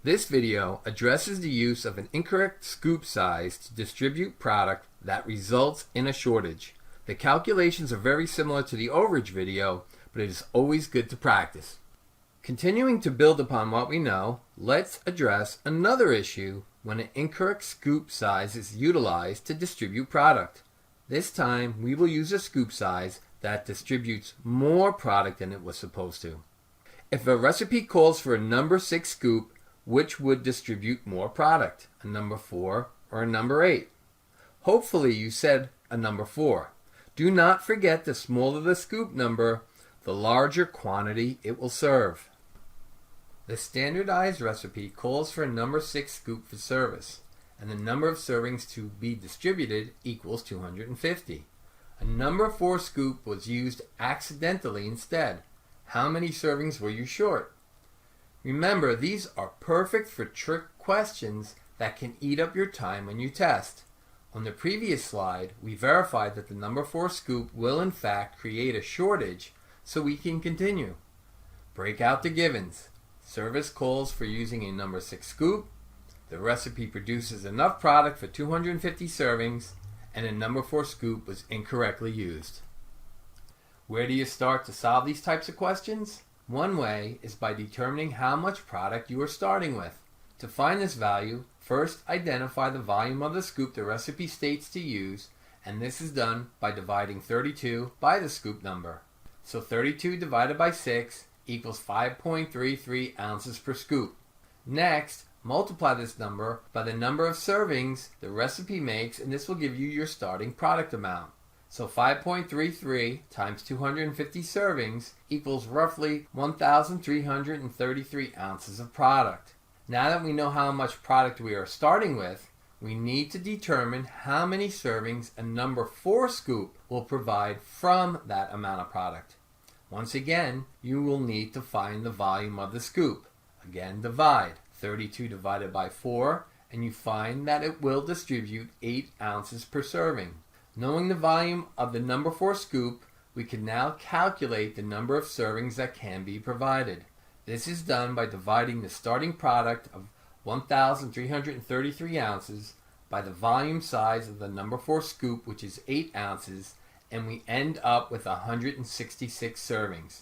This video addresses the use of an incorrect scoop size to distribute product that results in a shortage. The calculations are very similar to the overage video, but it is always good to practice. Continuing to build upon what we know, let's address another issue when an incorrect scoop size is utilized to distribute product. This time we will use a scoop size that distributes more product than it was supposed to. If a recipe calls for a number 6 scoop, which would distribute more product, a number 4 or a number 8? Hopefully you said a number 4. Do not forget, the smaller the scoop number, the larger quantity it will serve. The standardized recipe calls for a number 6 scoop for service, and the number of servings to be distributed equals 250. A number 4 scoop was used accidentally instead. How many servings were you short? Remember, these are perfect for trick questions that can eat up your time when you test. On the previous slide, we verified that the number 4 scoop will in fact create a shortage, so we can continue. Break out the givens. Service calls for using a number 6 scoop. The recipe produces enough product for 250 servings, and a number 4 scoop was incorrectly used. Where do you start to solve these types of questions? One way is by determining how much product you are starting with. To find this value, first identify the volume of the scoop the recipe states to use, and this is done by dividing 32 by the scoop number. So 32 divided by 6 equals 5.33 ounces per scoop. Next, multiply this number by the number of servings the recipe makes, and this will give you your starting product amount. So 5.33 times 250 servings equals roughly 1,333 ounces of product. Now that we know how much product we are starting with, we need to determine how many servings a number 4 scoop will provide from that amount of product. Once again, you will need to find the volume of the scoop. Again, divide 32 divided by 4, and you find that it will distribute 8 ounces per serving. Knowing the volume of the number 4 scoop, we can now calculate the number of servings that can be provided. This is done by dividing the starting product of 1,333 ounces by the volume size of the number 4 scoop, which is 8 ounces, and we end up with 166 servings.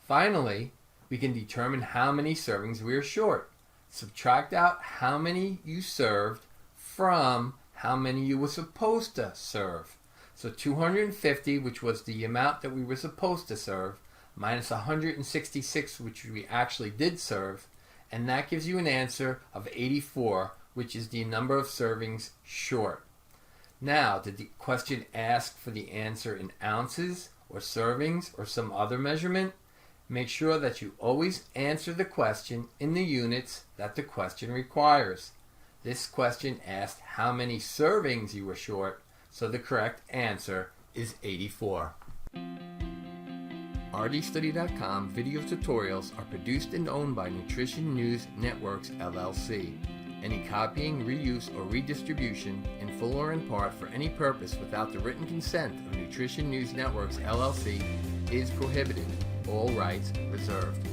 Finally, we can determine how many servings we are short. Subtract out how many you served from how many you were supposed to serve. So 250, which was the amount that we were supposed to serve, minus 166, which we actually did serve, and that gives you an answer of 84, which is the number of servings short. Now, did the question ask for the answer in ounces or servings or some other measurement? Make sure that you always answer the question in the units that the question requires. This question asked how many servings you were short, so the correct answer is 84. RDStudy.com video tutorials are produced and owned by Nutrition News Networks, LLC. Any copying, reuse, or redistribution, in full or in part for any purpose without the written consent of Nutrition News Networks, LLC, is prohibited. All rights reserved.